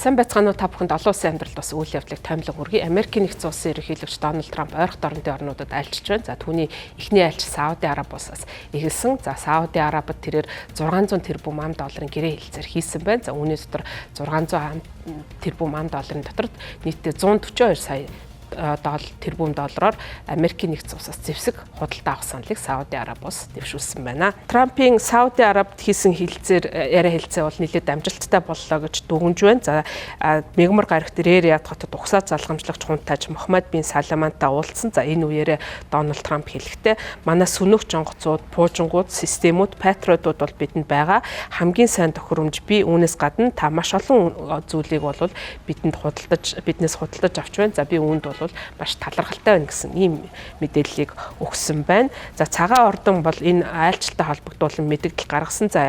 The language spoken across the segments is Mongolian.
Сайн байцгаана уу та бүхэнд олон улсын амьдралд бас үйл явдлыг томилон хүргэе. Америкийн нэгдсэн улсын ерөнхийлөгч Дональд Трамп ойрхон орнуудын орнуудад айлчилж байна. За түүний эхний айлч Сауди Арабиас эхэлсэн. За Сауди Арабид тэрээр 600 тэрбум $1 гэрээ хэлцээр хийсэн байна. За үүний дотор 600 тэрбум $1 дотор нийтдээ 142 сая тэрбум доллараар Америкийн нэгдсэн улсаас зэвсэг худалдаа авах саналыг Сауди Арабиас дэвшүүлсэн байна. Трампын Сауди Арабид хийсэн яриа хэлцээ бол нэлээд амжилттай боллоо гэж дүгнж байна. За мегмар гарагт Риад хотод угсаа залгамжлагч хунтааж Мохаммед бин Саламантай уулзсан. За энэ үеэрээ Дональд Трамп хэлэхдээ манай сүнөх жонгоцууд, пуужингууд, системүүд, патриотууд бол бидэнд байгаа. Хамгийн сайн тохиромж би үүнээс гадна та маш олон зүйлийг бол биднээс худалдаж авч байна. За би үүнд бол маш талархалтай байна гэсэн ийм мэдээллийг өгсөн байна. За цагаан ордон бол энэ айлчлалтай холбогдуулан мэдээлэл гаргасан. За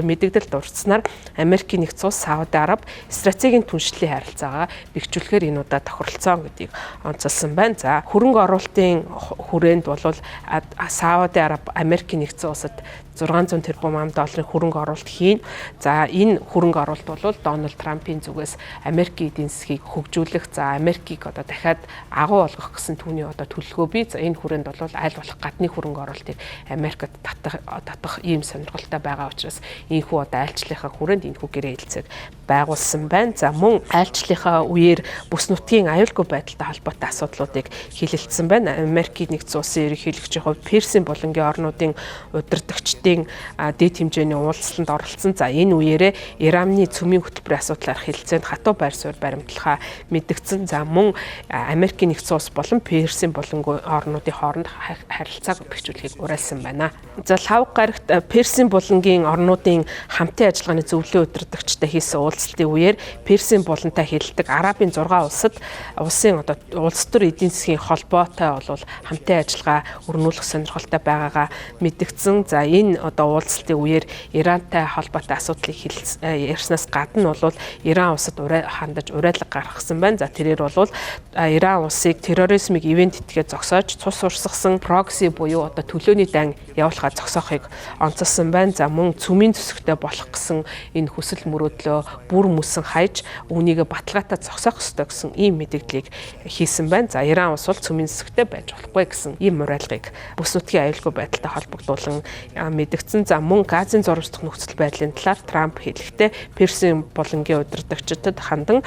мэдээлэл дурдсанаар Америкийн нэгдсэн улс, Сауди Араб стратегийн түншлэлийн харилцаагаа бэхжүүлэхээр энэ удаа тохиролцсон гэдгийг онцолсон байна. За хөрөнгө оруулалтын хүрээнд бол Сауди Араб Америкийн нэгдсэн улсад 600 тэрбум $1 хөрөнгө оруулалт хийн. За энэ хөрөнгө оруулалт бол Дональд Трампын зүгээс Америкийн эдийн засгийг хөгжүүлэх, за Америкийг одоо дахиад агуу болгох гэсэн түүний одоо төлөвлөгөө бий. За энэ хүрээнд бол аль болох гадны хөрөнгө оруулалтыг Америкт татах ийм сонирхолтой байгаа учраас ийхүү одоо айлчлалынхаа хүрээнд энэхүү гэрээ хэлцээг байгуулсан байна. За мөн айлчлалынхаа үеэр бүс нутгийн аюулгүй байдалтай холбоотой асуудлуудыг хилэлцсэн байна. Америкийн нэгдсэн улсын ерөнхийлөгчийн хувьд Персийн болонгийн орнуудын удирдагчдын дэд хэмжээний уулзалтанд оролцсон. За энэ үеэрээ Ираны цөмийн хөтөлбөрийн асуудлаар хэлэлцээнд хатуу байр суурь баримтлахаа мэдгдсэн. За мөн Америкийн нэгдсэн улс болон Персийн болонгийн орнуудын хооронд харилцааг бэхжүүлэхийг уриалсан байна. За лав гарагт Персийн болонгийн орнуудын хамтын ажиллагааны зөвлөлийн удирдагчтай хийсэн уулзалтын үеэр Персийн болонтой хэлэлдэг Арабын 6 улсын одоо улс төр эдийн засгийн холбоотой бол хамтын ажиллагаа өрнүүлэх сонирхолтой байгаагаа мэдгдсэн. За энэ одоо уулзалтын үеэр Ирантай холбоотой асуудлыг ярьснаас гадна бол Иран улсад хандаж уриалга гаргасан байна. За тэрээр бол Иран улсыг терроризмыг ивент этгээд зогсоож цус урсгасан прокси буюу одоо төлөөний дан явуулахаа зогсоохыг онцолсон байна. За мөн цөмийн төсөвтэй болох гэсэн энэ хүсэл мөрөөдлөө бүр мөсөн хайж үүнийг баталгаатай зогсоох ёстой гэсэн ийм мэдээллийг хийсэн байна. За Иран улс бол цөмийн төсөвтэй байж болохгүй гэсэн ийм уриалгыг бүс нутгийн аюулгүй байдалтай холбогдуулан мэдгдсэн. За мөн Газын зурвсдах нөхцөл байдлын талаар Трамп хэлэхдээ Персийн болонгийн удирдагчдад хандан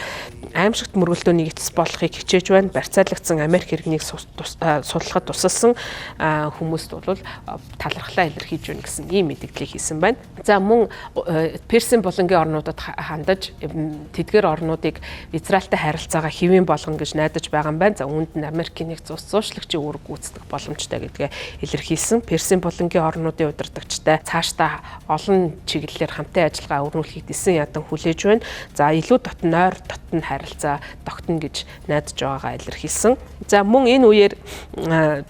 аимшигт мөргөлдөөний эцэс болохыг хичээж байна. Барьцаалагдсан Америк иргэнийг судлахад тусалсан хүмүүст бол талархлаа илэрхийлж байна гэсэн ийм мэдээлэл хийсэн байна. За мөн Персийн болонгийн орнуудад хандаж тэдгээр орнуудыг Израильтай харилцаагаа хэвийн болгоно гэж найдаж байгаа юм байна. За үүнд нь Америкийн нэгдсэн улс зуршлагчийн үүрэг гүйцэтгэх боломжтой гэдгээ илэрхийлсэн. Персийн болонгийн орнуудын удирдагчтай цаашдаа олон чиглэлээр хамтын ажиллагаа өрнүүлэхийг дэсэн ядан хүлээж байна. За илүү нойр дотн харилцаа тогтно гэж найдаж байгаагаа илэрхийлсэн. За мөн энэ үеэр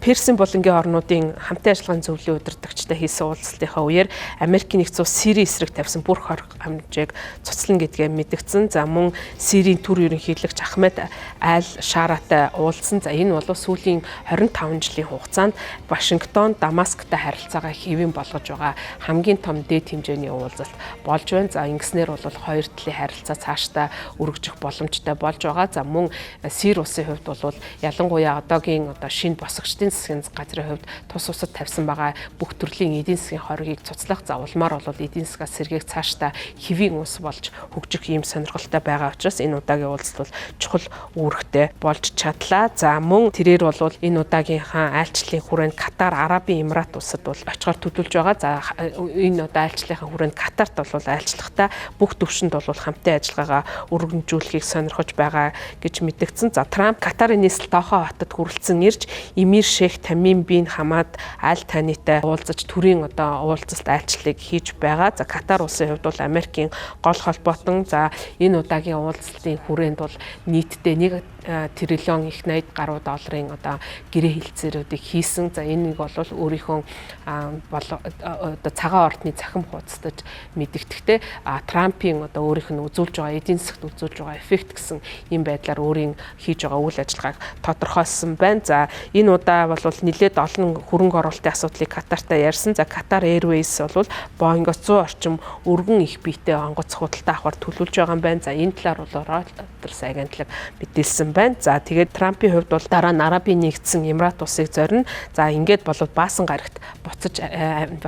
Персийн болонгийн орнуудын хамтын ажиллагааны зөвлөлийн удирдагчтай хийсэн уулзалтынхаа үеэр Америкийн нэгдсэн улс Сирийн эсрэг тавьсан бүр хориг хэмжээг цуцлан гэдгээ мэдгдсэн. За мөн Сирийн төр ерөнхийлөгч Ахмед Аль-Шааратай уулзсан. За энэ бол сүүлийн 25 жилийн хугацаанд Вашингтон, Дамасктай харилцаагаа хэвийн болгож байгаа хамгийн том дэд хэмжээний уулзалт болж байна. За ингэснээр бол хоёр талын харилцаа цаашдаа өргөжих боломжтой болж байгаа. За мөн Сир улсын хувьд бол ялангуяа одоогийн шинэ босгочдын засгийн газрын хувьд тус усад тавьсан байгаа бүх төрлийн эдийн засгийн хоргийг цуцлах завламаар бол эдийн засгаас сэргээх цаашдаа хэвийн улс болж хөгжих ийм сонирхолтой байгаа учраас энэ удаагийн уулзалт бол чухал үүрэгтэй болж чадлаа. За мөн тэрээр бол энэ удаагийнхаа айлчлалын хүрээнд Катар, Арабын Эмират улсад бол очихоор төлөвлөж байгаа. За энэ удаа айлчлалынхаа хүрээнд Катарт бол айлчлахтаа бүх төвшөнд бол хамтын ажиллагаагаа өргөмжүүлэхийг сонирхож байгаа гэж мэдгдсэн. За Трамп Катарын нийслэл Доха хотод хүрэлцэн ирж Эмир Шейх Тамим бин Хамад Аль Танитай уулзаж төрийн одоо уулзалт айлчлалыг хийж байгаа. За Катар улсын хувьд бол Америкийн гол холбоотон за энэ удаагийн уулзалтын хүрээнд бол нийтдээ 1 триллион их 80 гаруй долларын одоо гэрээ хэлцээрүүдийг хийсэн. За энийг бол өөрийнхөө одоо цагаан ордны цахим хуудасдаж мэдэгдэхтэй Трампын одоо өөрийнх нь үзүүлж байгаа эдийн засагт үзүүлж байгаа эффект гэсэн ийм байдлаар өөрийн хийж байгаа үйл ажиллагааг тодорхойлсон байна. За энэ удаа бол нэлээд олон хөрөнгө оруулалтын асуудлыг Катартай ярьсан. За Qatar Airways бол Boeing-оос 100 орчим өргөн их биетэй онгоц худалдаа авахар төлөвлөж байгаа юм байна. За энэ талаар бол Reuters агентлаг мэдээлсэн байна. За тэгээд Трампын хувьд бол дараа нь Арабын нэгдсэн Эмират улсыг зорино. За ингээд болоод Баасан гарагт буцаж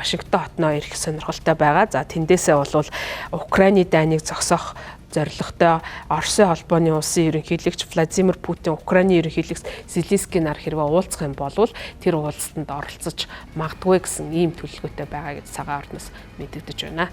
Вашингтон хотноо ирэх сонирхолтой байгаа. За тэндээсээ бол Украины дайныг зогсоох зорилготой Оросын холбооны улсын ерөнхийлөгч Владимир Путин Украины ерөнхийлөгч Зеленскийн нар хэрвээ уулзах юм бол тэр уулзалтанд оролцож магадгүй гэсэн ийм төлөвлөгөөтэй байгаа гэж цагаан орноос мэдэгдэж байна.